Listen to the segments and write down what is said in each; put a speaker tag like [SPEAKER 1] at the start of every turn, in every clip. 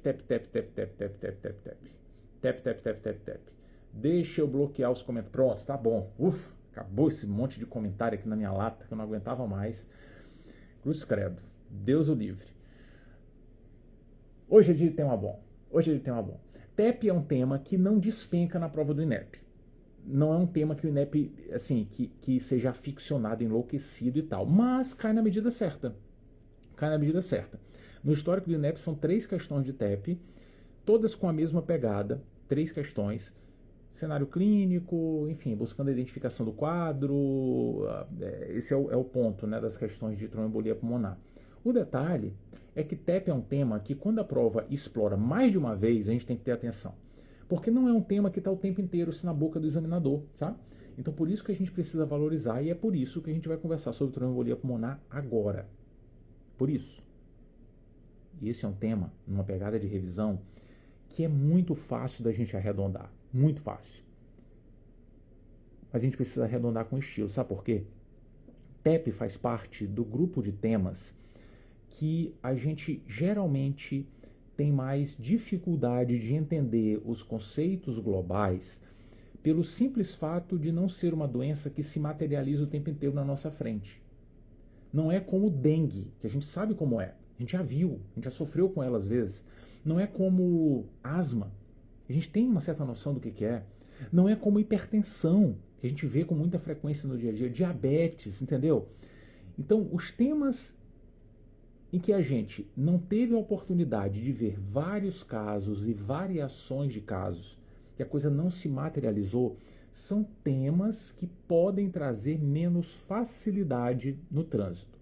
[SPEAKER 1] tap, tap, tap, tap, tap, tap, tap, tap. Tap, tap, tap, tap, tap. Deixa eu bloquear os comentários. Pronto, tá bom. Ufa, acabou esse monte de comentário aqui na minha lata que eu não aguentava mais. Cruz credo. Deus o livre. Hoje é dia de tema bom. Hoje é dia de tema bom. TEP é um tema que não despenca na prova do INEP. Não é um tema que o INEP, assim, que seja aficionado, enlouquecido e tal. Mas cai na medida certa. Cai na medida certa. No histórico do INEP são 3 questões de TEP, todas com a mesma pegada, 3 questões, cenário clínico, enfim, buscando a identificação do quadro, esse é o ponto, né, das questões de tromboembolia pulmonar. O detalhe é que TEP é um tema que quando a prova explora mais de uma vez, a gente tem que ter atenção, porque não é um tema que está o tempo inteiro na boca do examinador, sabe? Então por isso que a gente precisa valorizar e é por isso que a gente vai conversar sobre tromboembolia pulmonar agora. Por isso. E esse é um tema, numa pegada de revisão, que é muito fácil da gente arredondar. Muito fácil. Mas a gente precisa arredondar com estilo. Sabe por quê? TEP faz parte do grupo de temas que a gente geralmente tem mais dificuldade de entender os conceitos globais pelo simples fato de não ser uma doença que se materializa o tempo inteiro na nossa frente. Não é como o dengue, que a gente sabe como é. A gente já viu, a gente já sofreu com ela às vezes. Não é como asma, a gente tem uma certa noção do que é. Não é como hipertensão, que a gente vê com muita frequência no dia a dia. Diabetes, entendeu? Então, os temas em que a gente não teve a oportunidade de ver vários casos e variações de casos, que a coisa não se materializou, são temas que podem trazer menos facilidade no trânsito.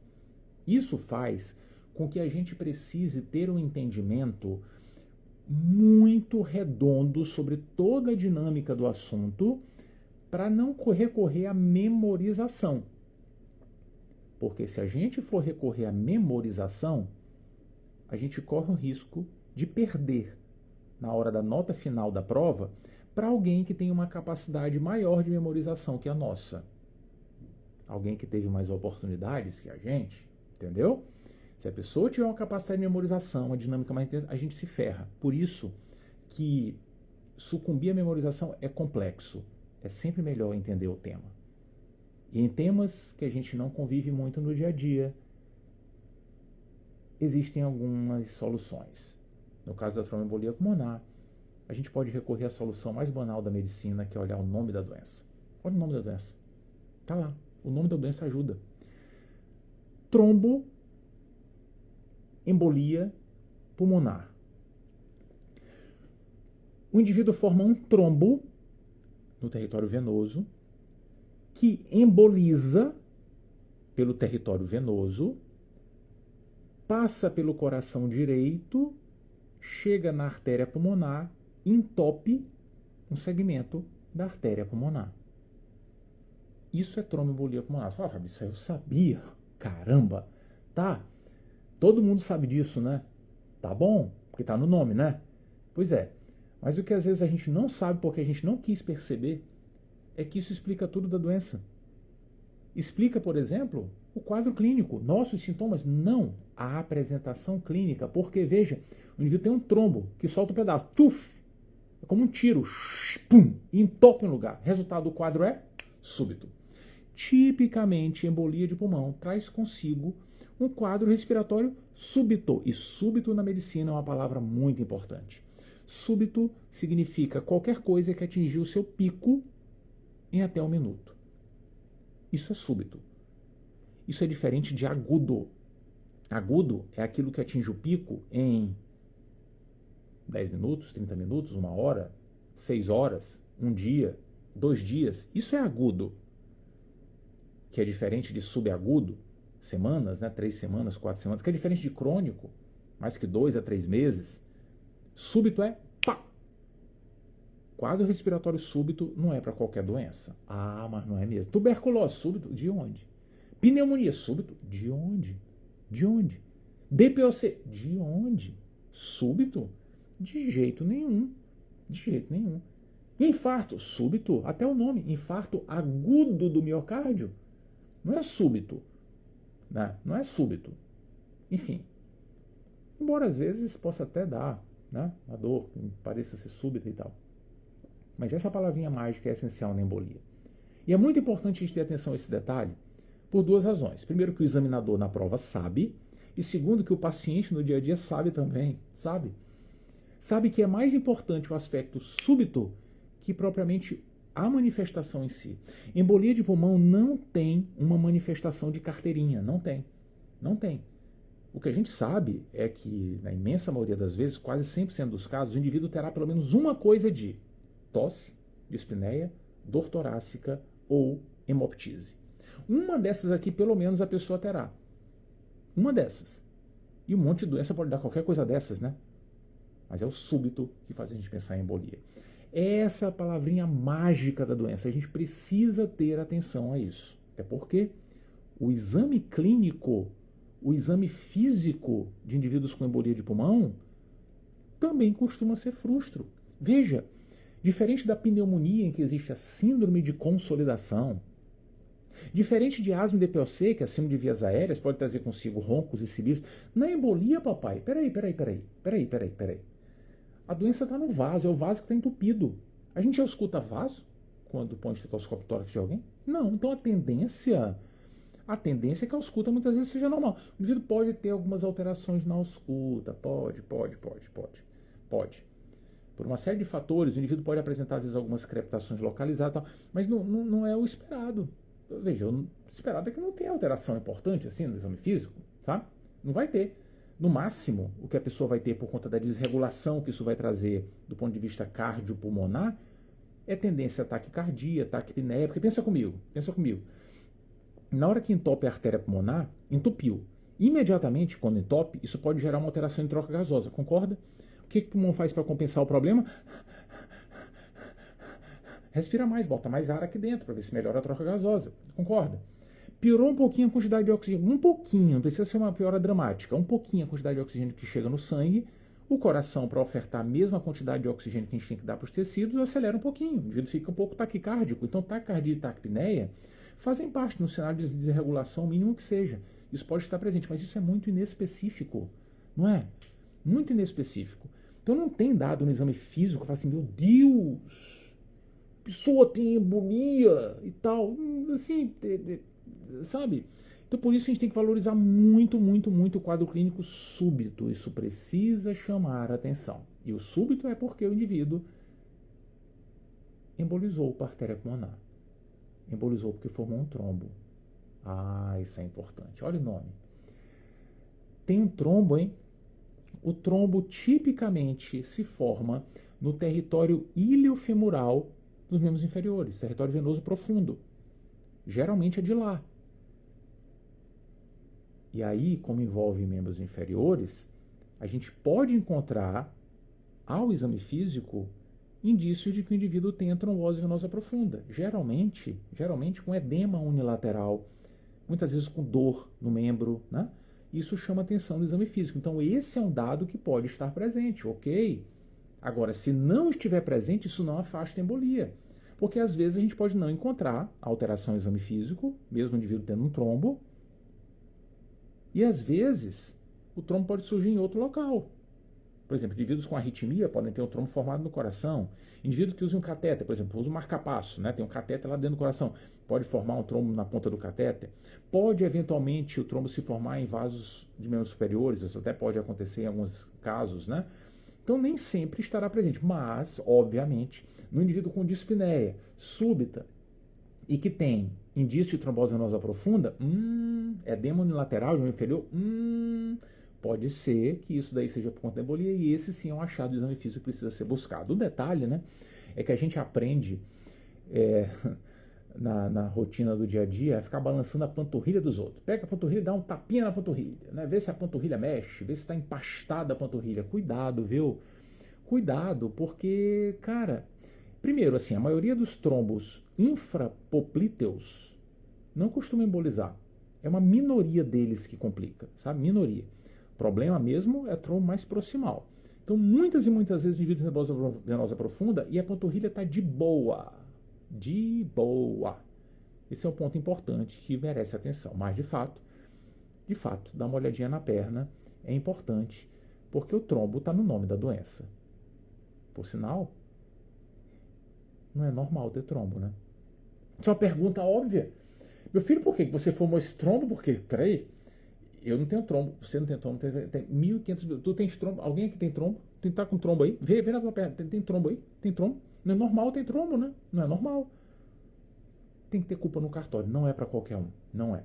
[SPEAKER 1] Isso faz com que a gente precise ter um entendimento muito redondo sobre toda a dinâmica do assunto para não recorrer à memorização. Porque se a gente for recorrer à memorização, a gente corre o risco de perder na hora da nota final da prova para alguém que tem uma capacidade maior de memorização que a nossa. Alguém que teve mais oportunidades que a gente, entendeu? Se a pessoa tiver uma capacidade de memorização, uma dinâmica mais intensa, a gente se ferra. Por isso que sucumbir à memorização é complexo. É sempre melhor entender o tema. E em temas que a gente não convive muito no dia a dia, existem algumas soluções. No caso da tromboembolia pulmonar, a gente pode recorrer à solução mais banal da medicina, que é olhar o nome da doença. Olha o nome da doença. Tá lá. O nome da doença ajuda. Tromboembolia pulmonar. O indivíduo forma um trombo no território venoso que emboliza pelo território venoso, passa pelo coração direito, chega na artéria pulmonar, entope um segmento da artéria pulmonar. Isso é tromboembolia pulmonar. Você fala, Fábio, isso eu sabia. Caramba, tá? Todo mundo sabe disso, né? Tá bom, porque tá no nome, né? Pois é. Mas o que às vezes a gente não sabe porque a gente não quis perceber é que isso explica tudo da doença. Explica, por exemplo, o quadro clínico. Nossos sintomas, não. A apresentação clínica. Porque, veja, o indivíduo tem um trombo que solta um pedaço. Tuf! É como um tiro. Pum! E entope um lugar. Resultado do quadro é súbito. Tipicamente, embolia de pulmão traz consigo um quadro respiratório súbito. E súbito na medicina é uma palavra muito importante. Súbito significa qualquer coisa que atingiu o seu pico em até 1 minuto. Isso é súbito. Isso é diferente de agudo. Agudo é aquilo que atinge o pico em 10 minutos, 30 minutos, 1 hora, 6 horas, 1 dia, 2 dias. Isso é agudo. Que é diferente de subagudo, semanas, né? 3 semanas, 4 semanas, que é diferente de crônico, mais que 2 a 3 meses. Súbito é pá! Quadro respiratório súbito não é para qualquer doença. Ah, mas não é mesmo. Tuberculose súbito, de onde? Pneumonia súbito, de onde? De onde? DPOC, de onde? Súbito? De jeito nenhum. De jeito nenhum. Infarto súbito, até o nome, infarto agudo do miocárdio. Não é súbito. Né? Não é súbito. Enfim. Embora às vezes possa até dar né? Uma dor que pareça ser súbita e tal. Mas essa palavrinha mágica é essencial na embolia. E é muito importante a gente ter atenção a esse detalhe por duas razões. Primeiro, que o examinador na prova sabe, e segundo, que o paciente no dia a dia sabe também, sabe? Sabe que é mais importante o aspecto súbito que propriamente a manifestação em si. Embolia de pulmão não tem uma manifestação de carteirinha, não tem. Não tem. O que a gente sabe é que, na imensa maioria das vezes, quase 100% dos casos, o indivíduo terá pelo menos uma coisa de tosse, dispneia, dor torácica ou hemoptise. Uma dessas aqui, pelo menos, a pessoa terá. Uma dessas. E um monte de doença pode dar qualquer coisa dessas, né? Mas é o súbito que faz a gente pensar em embolia. Essa é a palavrinha mágica da doença. A gente precisa ter atenção a isso. Até porque o exame clínico, o exame físico de indivíduos com embolia de pulmão também costuma ser frustro. Veja, diferente da pneumonia, em que existe a síndrome de consolidação, diferente de asma e DPOC, que é a síndrome de vias aéreas, pode trazer consigo roncos e sibilos, na embolia, papai, peraí. A doença está no vaso, é o vaso que está entupido. A gente já escuta vaso quando põe o estetoscópio tórax de alguém? Não, então a tendência é que a ausculta muitas vezes seja normal. O indivíduo pode ter algumas alterações na ausculta, pode. Por uma série de fatores, o indivíduo pode apresentar às vezes algumas crepitações localizadas, tal, mas não é o esperado. Veja, o esperado é que não tenha alteração importante assim no exame físico, sabe? Não vai ter. No máximo, o que a pessoa vai ter por conta da desregulação que isso vai trazer do ponto de vista cardiopulmonar é tendência a taquicardia, taquipneia, porque pensa comigo. Na hora que entope a artéria pulmonar, entupiu. Imediatamente, quando entope, isso pode gerar uma alteração em troca gasosa, concorda? O que o pulmão faz para compensar o problema? Respira mais, bota mais ar aqui dentro para ver se melhora a troca gasosa, concorda? Piorou um pouquinho a quantidade de oxigênio, não precisa ser uma piora dramática, um pouquinho a quantidade de oxigênio que chega no sangue, o coração, para ofertar a mesma quantidade de oxigênio que a gente tem que dar para os tecidos, acelera um pouquinho, o indivíduo fica um pouco taquicárdico. Então, taquicardia e taquipneia fazem parte no cenário de desregulação, mínimo que seja. Isso pode estar presente, mas isso é muito inespecífico, não é? Muito inespecífico. Então, não tem dado no exame físico, fala assim, meu Deus, a pessoa tem embolia e tal, assim, sabe? Então, por isso, a gente tem que valorizar muito o quadro clínico súbito. Isso precisa chamar a atenção. E o súbito é porque o indivíduo embolizou para a artéria pulmonar. Embolizou porque formou um trombo. Isso é importante. Olha o nome. Tem um trombo, hein? O trombo tipicamente se forma no território iliofemoral dos membros inferiores, território venoso profundo. Geralmente é de lá. E aí, como envolve membros inferiores, a gente pode encontrar, ao exame físico, indícios de que o indivíduo tem trombose venosa profunda. Geralmente com edema unilateral, muitas vezes com dor no membro, né? Isso chama atenção no exame físico. Então, esse é um dado que pode estar presente, ok? Agora, se não estiver presente, isso não afasta a embolia. Porque, às vezes, a gente pode não encontrar alteração no exame físico, mesmo o indivíduo tendo um trombo, e, às vezes, o trombo pode surgir em outro local. Por exemplo, indivíduos com arritmia podem ter um trombo formado no coração. Indivíduo que usa um catéter, por exemplo, usa um marca-passo, né? Tem um catéter lá dentro do coração, pode formar um trombo na ponta do catéter. Pode, eventualmente, o trombo se formar em vasos de membros superiores, isso até pode acontecer em alguns casos, né? Então, nem sempre estará presente, mas, obviamente, no indivíduo com dispneia súbita e que tem indício de trombose venosa profunda, edema unilateral de um inferior, pode ser que isso daí seja por conta da embolia, e esse sim é um achado do exame físico que precisa ser buscado. O detalhe, né, é que a gente aprende na rotina do dia a dia a ficar balançando a panturrilha dos outros. Pega a panturrilha e dá um tapinha na panturrilha, né? Vê se a panturrilha mexe, vê se está empastada a panturrilha. Cuidado, viu? Cuidado, porque, cara, primeiro, assim, a maioria dos trombos infrapoplíteos não costuma embolizar. É uma minoria deles que complica, sabe? Minoria. O problema mesmo é trombo mais proximal. Então, muitas e muitas vezes, indivíduos com trombose venosa profunda e a panturrilha está de boa. De boa. Esse é um ponto importante que merece atenção. Mas, de fato, dá uma olhadinha na perna. É importante Porque o trombo está no nome da doença. Por sinal, não é normal ter trombo, né? Isso é uma pergunta óbvia. Meu filho, por que você formou esse trombo? Porque, peraí, eu não tenho trombo, você não tem trombo, tem 1.500... Tu tens trombo? Alguém aqui tem trombo? Tu tá com trombo aí? Vê na tua perna, tem trombo aí? Tem trombo? Não é normal ter trombo, né? Não é normal. Tem que ter culpa no cartório, não é para qualquer um, não é.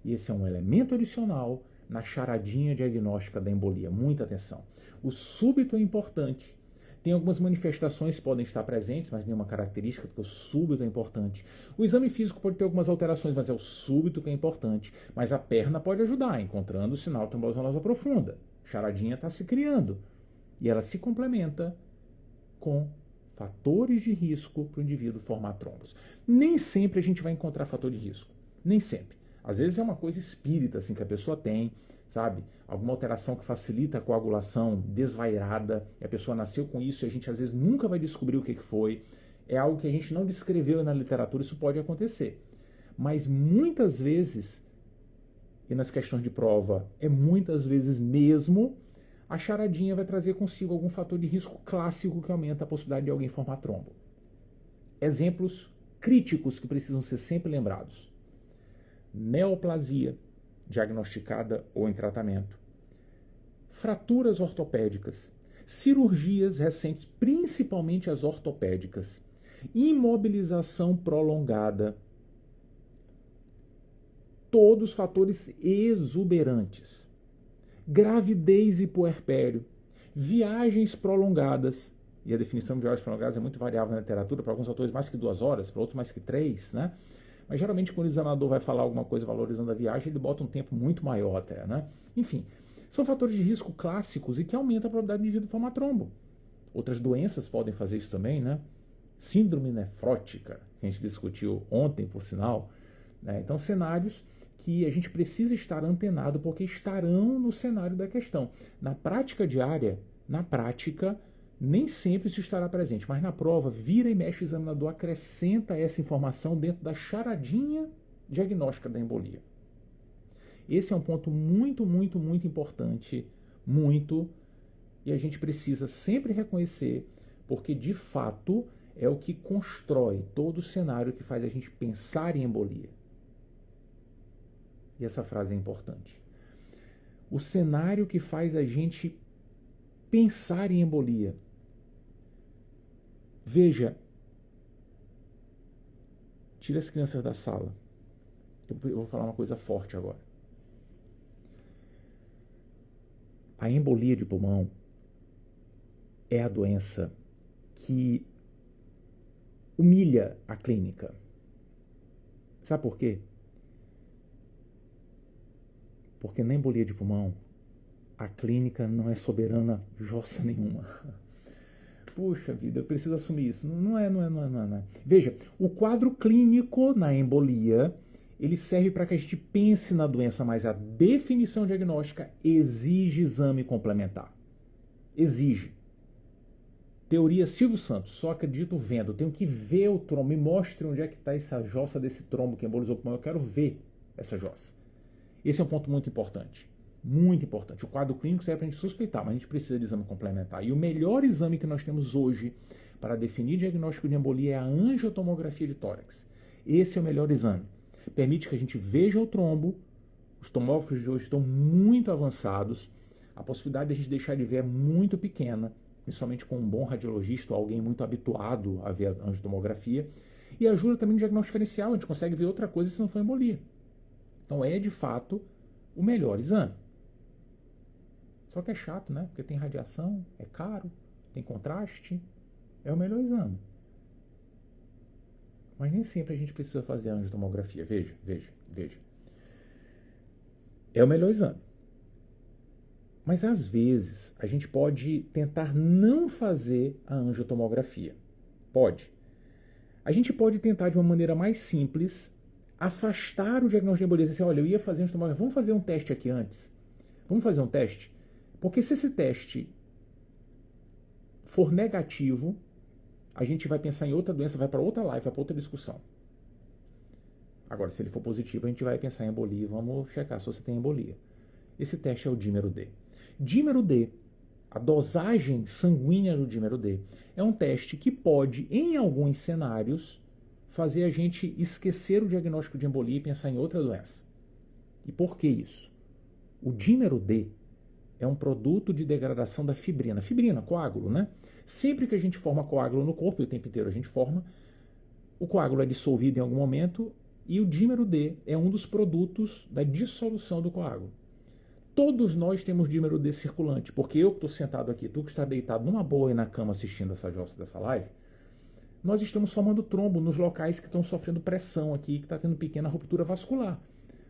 [SPEAKER 1] E esse é um elemento adicional na charadinha diagnóstica da embolia. Muita atenção. O súbito é importante. Tem algumas manifestações que podem estar presentes, mas nenhuma característica, porque o súbito é importante. O exame físico pode ter algumas alterações, mas é o súbito que é importante. Mas a perna pode ajudar, encontrando o sinal de trombose venosa profunda. A charadinha está se criando. E ela se complementa com fatores de risco para o indivíduo formar trombos. Nem sempre a gente vai encontrar fator de risco. Nem sempre. Às vezes é uma coisa espírita assim, que a pessoa tem, sabe? Alguma alteração que facilita a coagulação desvairada, e a pessoa nasceu com isso e a gente às vezes nunca vai descobrir o que foi. É algo que a gente não descreveu na literatura, isso pode acontecer. Mas muitas vezes, e nas questões de prova, é muitas vezes mesmo, a charadinha vai trazer consigo algum fator de risco clássico que aumenta a possibilidade de alguém formar trombo. Exemplos críticos que precisam ser sempre lembrados. Neoplasia, diagnosticada ou em tratamento. Fraturas ortopédicas. Cirurgias recentes, principalmente as ortopédicas. Imobilização prolongada. Todos fatores exuberantes. Gravidez e puerpério. Viagens prolongadas. E a definição de viagens prolongadas é muito variável na literatura, para alguns autores mais que 2 horas, para outros mais que 3, né? Mas geralmente quando o examinador vai falar alguma coisa valorizando a viagem, ele bota um tempo muito maior até, né? Enfim, são fatores de risco clássicos e que aumentam a probabilidade do indivíduo formar trombo. Outras doenças podem fazer isso também, né? Síndrome nefrótica, que a gente discutiu ontem, por sinal, né? Então, cenários que a gente precisa estar antenado porque estarão no cenário da questão. Na prática diária, nem sempre isso estará presente, mas na prova, vira e mexe o examinador, acrescenta essa informação dentro da charadinha diagnóstica da embolia. Esse é um ponto muito, muito, muito importante, muito, e a gente precisa sempre reconhecer, porque de fato é o que constrói todo o cenário que faz a gente pensar em embolia. E essa frase é importante. O cenário que faz a gente pensar em embolia. Veja, tira as crianças da sala. Eu vou falar uma coisa forte agora. A embolia de pulmão é a doença que humilha a clínica. Sabe por quê? Porque na embolia de pulmão, a clínica não é soberana jossa nenhuma. Puxa vida, eu preciso assumir isso. Não é. Veja, o quadro clínico na embolia, ele serve para que a gente pense na doença, mas a definição diagnóstica exige exame complementar. Exige. Teoria Silvio Santos, só acredito vendo. Eu tenho que ver o trombo, me mostre onde é que está essa jossa desse trombo que embolizou o pulmão. Eu quero ver essa jossa. Esse é um ponto muito importante. Muito importante. O quadro clínico serve para a gente suspeitar, mas a gente precisa de exame complementar. E o melhor exame que nós temos hoje para definir diagnóstico de embolia é a angiotomografia de tórax. Esse é o melhor exame. Permite que a gente veja o trombo. Os tomógrafos de hoje estão muito avançados. A possibilidade de a gente deixar de ver é muito pequena, principalmente com um bom radiologista ou alguém muito habituado a ver a angiotomografia. E ajuda também no diagnóstico diferencial. A gente consegue ver outra coisa se não for embolia. Então é, de fato, o melhor exame. Só que é chato, né? Porque tem radiação, é caro, tem contraste, é o melhor exame. Mas nem sempre a gente precisa fazer a angiotomografia. Veja. É o melhor exame. Mas às vezes a gente pode tentar não fazer a angiotomografia. Pode. A gente pode tentar de uma maneira mais simples afastar o diagnóstico de embolia. Dizer assim, olha, eu ia fazer angiotomografia, vamos fazer um teste aqui antes. Vamos fazer um teste? Porque se esse teste for negativo, a gente vai pensar em outra doença, vai para outra live, vai para outra discussão. Agora, se ele for positivo, a gente vai pensar em embolia e vamos checar se você tem embolia. Esse teste é o dímero D. Dímero D A dosagem sanguínea do dímero D é um teste que pode, em alguns cenários, fazer a gente esquecer o diagnóstico de embolia e pensar em outra doença. E por que isso? O dímero D é um produto de degradação da fibrina. Fibrina, coágulo, né? Sempre que a gente forma coágulo no corpo, e o tempo inteiro a gente forma, o coágulo é dissolvido em algum momento e o dímero D é um dos produtos da dissolução do coágulo. Todos nós temos dímero D circulante, porque eu que estou sentado aqui, tu que está deitado numa boa e na cama assistindo essa jossa dessa live, nós estamos formando trombo nos locais que estão sofrendo pressão aqui, que está tendo pequena ruptura vascular.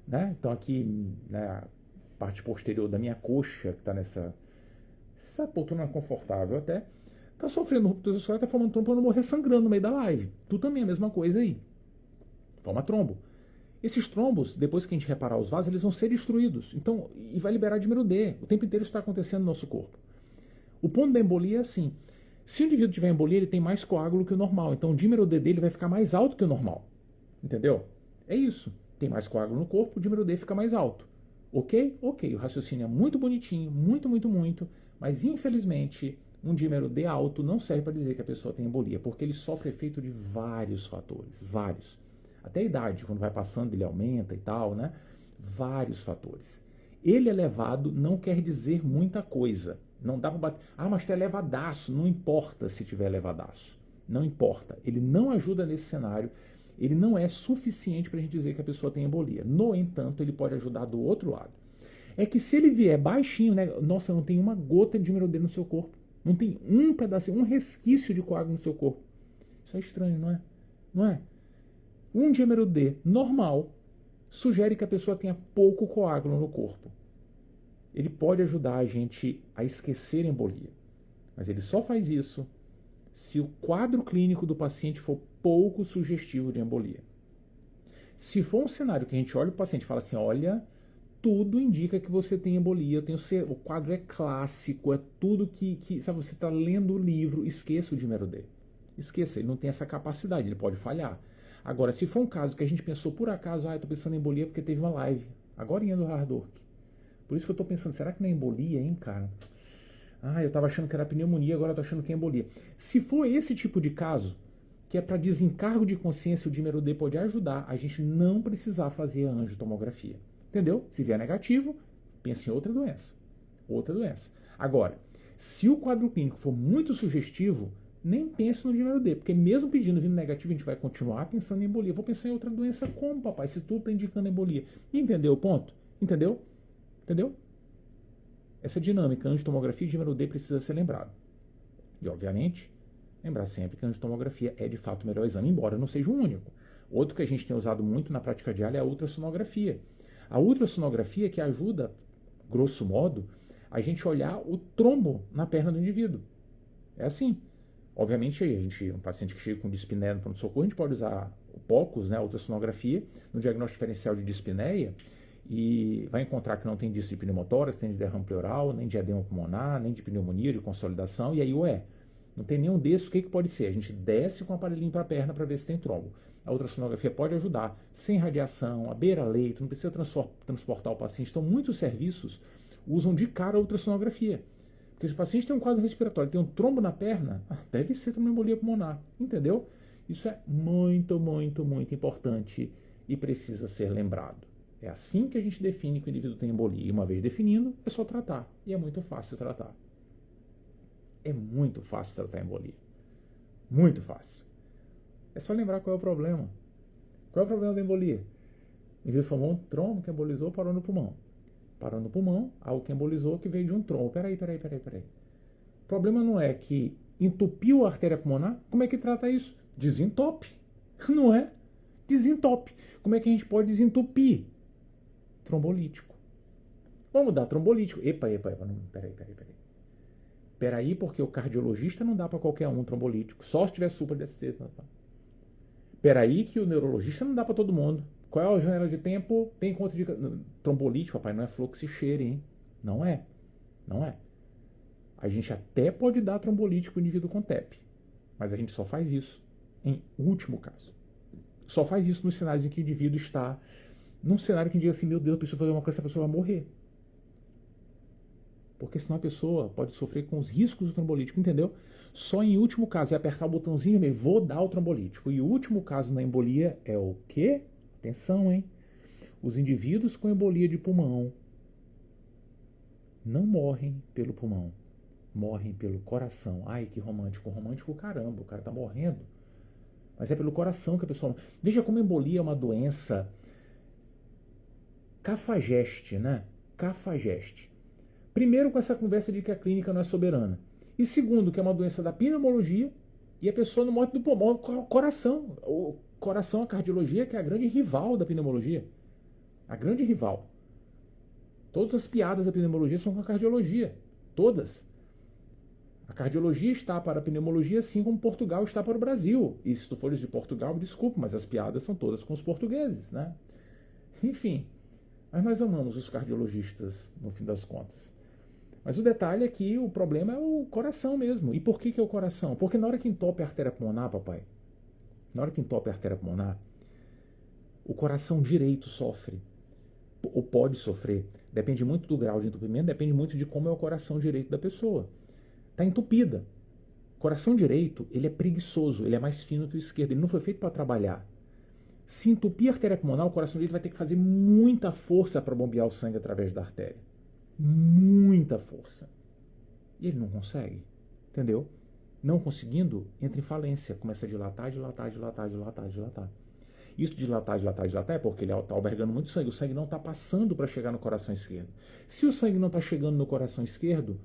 [SPEAKER 1] Né? Então aqui, né, parte posterior da minha coxa, que está essa poltrona confortável até, está sofrendo ruptura vascular, está formando trombo para não morrer sangrando no meio da live. Tu também é a mesma coisa aí. Forma trombo. Esses trombos, depois que a gente reparar os vasos, eles vão ser destruídos. Então, e vai liberar dímero D. O tempo inteiro isso está acontecendo no nosso corpo. O ponto da embolia é assim. Se o indivíduo tiver embolia, ele tem mais coágulo que o normal. Então, o dímero D dele vai ficar mais alto que o normal. Entendeu? É isso. Tem mais coágulo no corpo, o dímero D fica mais alto. Ok? Ok. O raciocínio é muito bonitinho, muito, muito, muito. Mas, infelizmente, um dímero D alto não serve para dizer que a pessoa tem embolia, porque ele sofre efeito de vários fatores. Vários. Até a idade, quando vai passando, ele aumenta e tal, né? Vários fatores. Ele elevado não quer dizer muita coisa. Não dá para bater. Ah, mas tu é elevadaço. Não importa se tiver elevadaço. Não importa. Ele não ajuda nesse cenário. Ele não é suficiente para a gente dizer que a pessoa tem embolia. No entanto, ele pode ajudar do outro lado. É que se ele vier baixinho, né? Nossa, não tem uma gota de dímero D no seu corpo. Não tem um pedacinho, um resquício de coágulo no seu corpo. Isso é estranho, não é? Não é? Um dímero D normal sugere que a pessoa tenha pouco coágulo no corpo. Ele pode ajudar a gente a esquecer a embolia. Mas ele só faz isso se o quadro clínico do paciente for pouco sugestivo de embolia. Se for um cenário que a gente olha o paciente e fala assim, olha, tudo indica que você tem embolia, o quadro é clássico, é tudo que sabe, você está lendo o livro, esqueça o dímero D. Esqueça, ele não tem essa capacidade, ele pode falhar. Agora, se for um caso que a gente pensou por acaso, eu tô pensando em embolia porque teve uma live, agorinha do Hard Work. Por isso que eu tô pensando, será que não é embolia, hein, cara? Eu tava achando que era pneumonia, agora eu tô achando que é embolia. Se for esse tipo de caso, que é para desencargo de consciência, o dímero D pode ajudar a gente não precisar fazer a angiotomografia. Entendeu? Se vier negativo, pense em outra doença. Outra doença. Agora, se o quadro clínico for muito sugestivo, nem pense no dímero D, porque mesmo pedindo vindo negativo, a gente vai continuar pensando em embolia. Vou pensar em outra doença como, papai, se tudo está indicando embolia. Entendeu o ponto? Entendeu? Entendeu? Essa dinâmica angiotomografia e dímero D precisa ser lembrado. E, obviamente, lembrar sempre que a angiotomografia é de fato o melhor exame, embora não seja o único. Outro que a gente tem usado muito na prática diária é a ultrassonografia. A ultrassonografia que ajuda, grosso modo, a gente olhar o trombo na perna do indivíduo. É assim. Obviamente, um paciente que chega com dispneia no pronto-socorro, a gente pode usar o POCUS, né, a ultrassonografia, no diagnóstico diferencial de dispneia, e vai encontrar que não tem disco de pneumotórax, nem de derrame pleural, nem de edema pulmonar, nem de pneumonia, de consolidação, e aí, não tem nenhum desses, o que pode ser? A gente desce com o aparelhinho para a perna para ver se tem trombo. A ultrassonografia pode ajudar, sem radiação, a beira-leito, não precisa transportar o paciente. Então, muitos serviços usam de cara a ultrassonografia. Porque se o paciente tem um quadro respiratório, tem um trombo na perna, deve ser uma embolia pulmonar, entendeu? Isso é muito, muito, muito importante e precisa ser lembrado. É assim que a gente define que o indivíduo tem embolia. E uma vez definindo, é só tratar. E é muito fácil tratar. É muito fácil tratar a embolia. Muito fácil. É só lembrar qual é o problema. Qual é o problema da embolia? O indivíduo formou um trombo que embolizou, parou no pulmão. Parou no pulmão, algo que embolizou que veio de um trombo. Peraí. O problema não é que entupiu a artéria pulmonar? Como é que trata isso? Desentope. Não é? Desentope. Como é que a gente pode desentupir? Trombolítico. Vamos dar trombolítico. Epa. Peraí, porque o cardiologista não dá para qualquer um trombolítico. Só se tiver supra DST. Peraí, que o neurologista não dá para todo mundo. Qual é a janela de tempo? Tem contraindicação. Trombolítico, papai, não é fluoxetine, hein? Não é. A gente até pode dar trombolítico para o indivíduo com TEP, mas a gente só faz isso em último caso. Só faz isso nos cenários em que o indivíduo está num cenário que diz assim, meu Deus, eu preciso fazer uma coisa, essa pessoa vai morrer. Porque senão a pessoa pode sofrer com os riscos do trombolítico, entendeu? Só em último caso, é apertar o botãozinho e vou dar o trombolítico. E o último caso na embolia é o quê? Atenção, hein? Os indivíduos com embolia de pulmão não morrem pelo pulmão, morrem pelo coração. Ai, que romântico. Romântico, caramba, o cara tá morrendo. Mas é pelo coração que a pessoa... Veja como a embolia é uma doença cafajeste, né? Cafajeste. Primeiro, com essa conversa de que a clínica não é soberana. E segundo, que é uma doença da pneumologia e a pessoa não morre do pulmão, o coração. O coração, a cardiologia, que é a grande rival da pneumologia. A grande rival. Todas as piadas da pneumologia são com a cardiologia. Todas. A cardiologia está para a pneumologia, assim como Portugal está para o Brasil. E se tu fores de Portugal, me desculpe, mas as piadas são todas com os portugueses, né? Enfim, mas nós amamos os cardiologistas, no fim das contas. Mas o detalhe é que o problema é o coração mesmo. E por que é o coração? Porque na hora que entope a artéria pulmonar, papai, na hora que entope a artéria pulmonar, o coração direito sofre, ou pode sofrer. Depende muito do grau de entupimento, depende muito de como é o coração direito da pessoa. Está entupida. O coração direito, ele é preguiçoso, ele é mais fino que o esquerdo, ele não foi feito para trabalhar. Se entupir a artéria pulmonar, o coração direito vai ter que fazer muita força para bombear o sangue através da artéria. Muita força. E ele não consegue, entendeu? Não conseguindo, entra em falência, começa a dilatar, dilatar, dilatar, dilatar, dilatar. Isso dilatar, dilatar, dilatar é porque ele está albergando muito sangue. O sangue não está passando para chegar no coração esquerdo. Se o sangue não está chegando no coração esquerdo,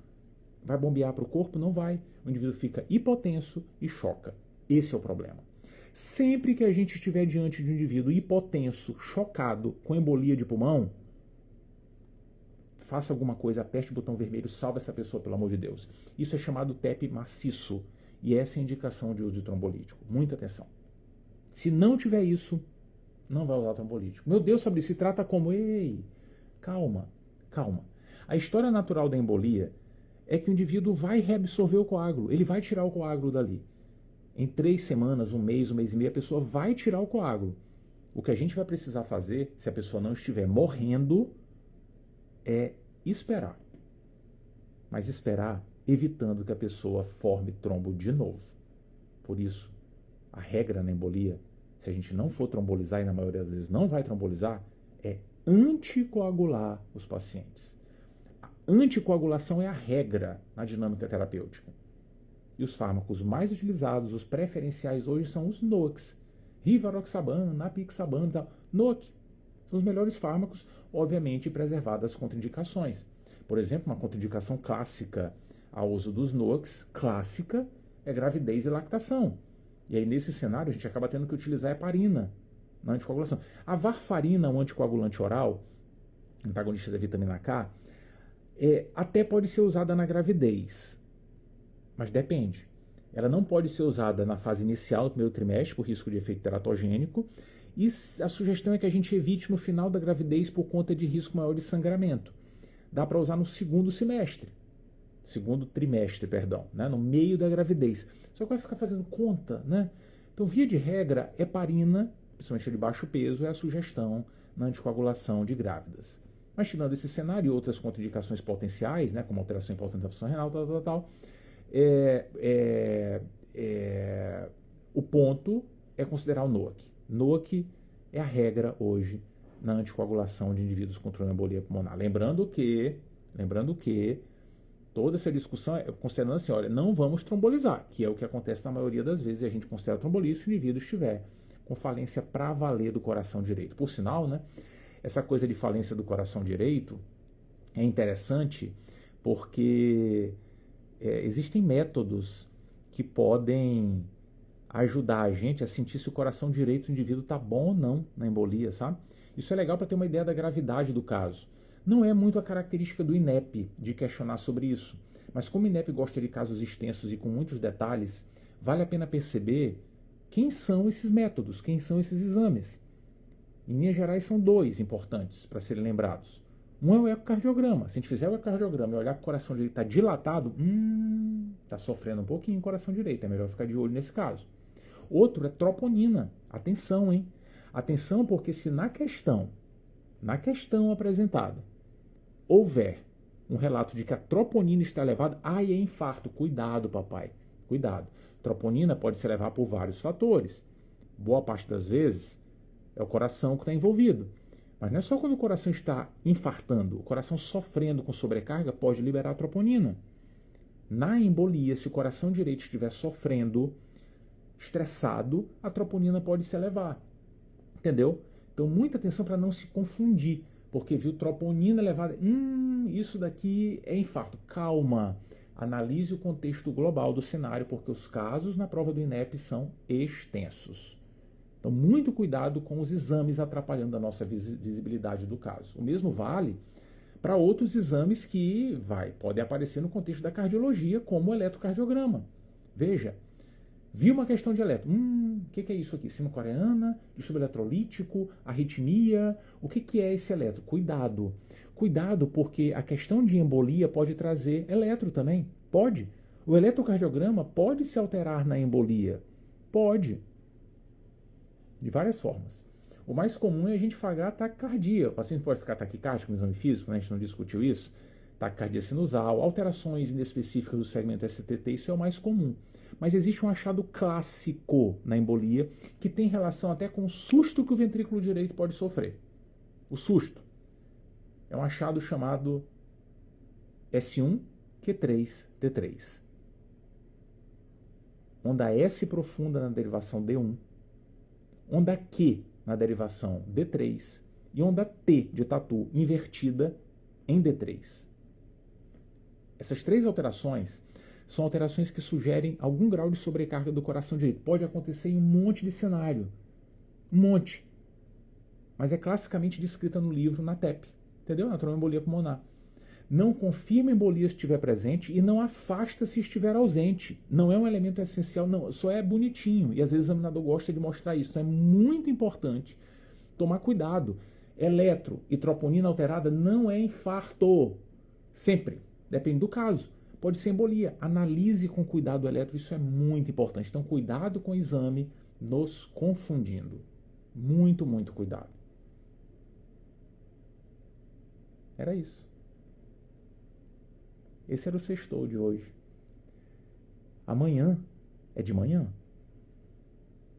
[SPEAKER 1] vai bombear para o corpo? Não vai. O indivíduo fica hipotenso e choca. Esse é o problema. Sempre que a gente estiver diante de um indivíduo hipotenso, chocado, com embolia de pulmão, faça alguma coisa, aperte o botão vermelho, salve essa pessoa, pelo amor de Deus. Isso é chamado TEP maciço. E essa é a indicação de uso de trombolítico. Muita atenção. Se não tiver isso, não vai usar trombolítico. Meu Deus, Fabrício, se trata como... Ei, calma, calma. A história natural da embolia é que o indivíduo vai reabsorver o coágulo. Ele vai tirar o coágulo dali. Em 3 semanas, um mês e meio, a pessoa vai tirar o coágulo. O que a gente vai precisar fazer, se a pessoa não estiver morrendo, é esperar. Mas esperar evitando que a pessoa forme trombo de novo. Por isso, a regra na embolia, se a gente não for trombolizar, e na maioria das vezes não vai trombolizar, é anticoagular os pacientes. A anticoagulação é a regra na dinâmica terapêutica. E os fármacos mais utilizados, os preferenciais hoje, são os NOACs. Rivaroxaban, Napixaban e tal. NOAC são os melhores fármacos, obviamente preservadas contraindicações. Por exemplo, uma contraindicação clássica ao uso dos NOACs, clássica, é gravidez e lactação. E aí, nesse cenário, a gente acaba tendo que utilizar a heparina na anticoagulação. A varfarina, um anticoagulante oral, antagonista da vitamina K, até pode ser usada na gravidez, mas depende. Ela não pode ser usada na fase inicial, no primeiro trimestre, por risco de efeito teratogênico, e a sugestão é que a gente evite no final da gravidez por conta de risco maior de sangramento. Dá para usar no segundo trimestre, né? No meio da gravidez. Só que vai ficar fazendo conta, né? Então, via de regra, heparina, principalmente de baixo peso, é a sugestão na anticoagulação de grávidas. Mas tirando esse cenário e outras contraindicações potenciais, né, como alteração importante da função renal, o ponto é considerar o NOAC. NOAC é a regra hoje na anticoagulação de indivíduos com tromboembolia pulmonar. Lembrando que toda essa discussão é considerando assim, olha, não vamos trombolizar, que é o que acontece na maioria das vezes, e a gente considera trombolise se o indivíduo estiver com falência para valer do coração direito. Por sinal, né, essa coisa de falência do coração direito é interessante porque existem métodos que podem ajudar a gente a sentir se o coração direito do indivíduo está bom ou não na embolia, sabe? Isso é legal para ter uma ideia da gravidade do caso. Não é muito a característica do INEP de questionar sobre isso, mas como o INEP gosta de casos extensos e com muitos detalhes, vale a pena perceber quem são esses métodos, quem são esses exames. Em linhas gerais, são 2 importantes para serem lembrados. Um é o ecocardiograma. Se a gente fizer o ecocardiograma e olhar que o coração direito está dilatado, está sofrendo um pouquinho o coração direito, é melhor ficar de olho nesse caso. Outro é troponina. Atenção, hein? Atenção, porque se na questão apresentada houver um relato de que a troponina está elevada, é infarto. Cuidado, papai, cuidado. Troponina pode se elevar por vários fatores. Boa parte das vezes é o coração que está envolvido. Mas não é só quando o coração está infartando, o coração sofrendo com sobrecarga pode liberar troponina. Na embolia, se o coração direito estiver sofrendo, estressado, a troponina pode se elevar. Entendeu? Então, muita atenção para não se confundir, porque viu troponina elevada, isso daqui é infarto. Calma, analise o contexto global do cenário, porque os casos na prova do INEP são extensos. Então, muito cuidado com os exames atrapalhando a nossa visibilidade do caso. O mesmo vale para outros exames que podem aparecer no contexto da cardiologia, como o eletrocardiograma. Veja, vi uma questão de eletro. O que é isso aqui? Síndrome coreana, distúrbio eletrolítico, arritmia. O que é esse eletro? Cuidado. Cuidado, porque a questão de embolia pode trazer eletro também. Pode. O eletrocardiograma pode se alterar na embolia. Pode. De várias formas. O mais comum é a gente flagrar taquicardia. O paciente pode ficar taquicárdico no exame físico, né? A gente não discutiu isso. Taquicardia sinusal, alterações inespecíficas do segmento STT, isso é o mais comum. Mas existe um achado clássico na embolia que tem relação até com o susto que o ventrículo direito pode sofrer. O susto. É um achado chamado S1Q3T3. Onda S profunda na derivação D1, onda Q na derivação D3 e onda T de tatu invertida em D3. Essas três alterações são alterações que sugerem algum grau de sobrecarga do coração direito. Pode acontecer em um monte de cenário. Um monte. Mas é classicamente descrita no livro na TEP. Entendeu? Na tromboembolia pulmonar. Não confirma a embolia se estiver presente e não afasta se estiver ausente. Não é um elemento essencial, não. Só é bonitinho. E às vezes o examinador gosta de mostrar isso. É muito importante tomar cuidado. Eletro e troponina alterada não é infarto. Sempre. Depende do caso. Pode ser embolia. Analise com cuidado o eletro. Isso é muito importante. Então, cuidado com o exame nos confundindo. Muito, muito cuidado. Era isso. Esse era o sextou de hoje. Amanhã é de manhã.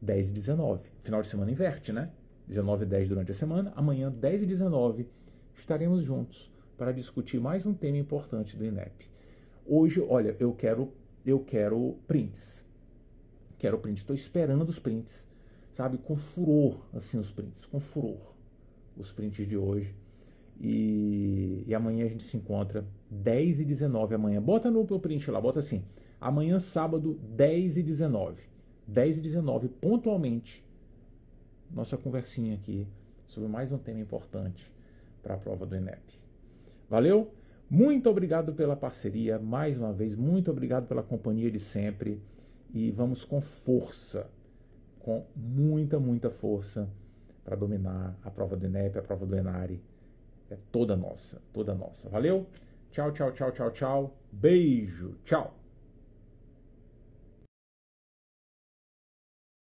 [SPEAKER 1] 10 e 19. Final de semana inverte, né? 19 e 10 durante a semana. Amanhã, 10 e 19, estaremos juntos para discutir mais um tema importante do INEP. Hoje, olha, eu quero prints. Quero prints. Estou esperando os prints, sabe? Com furor, assim, os prints. Com furor. Os prints de hoje. E amanhã a gente se encontra 10 e 19 amanhã. Bota no print lá, bota assim. Amanhã, sábado, 10 e 19. 10 e 19, pontualmente. Nossa conversinha aqui sobre mais um tema importante para a prova do INEP. Valeu? Muito obrigado pela parceria, mais uma vez. Muito obrigado pela companhia de sempre. E vamos com força, com muita, muita força para dominar a prova do INEP, a prova do ENARE. É toda nossa, toda nossa. Valeu? Tchau, tchau, tchau, tchau, tchau. Beijo, tchau.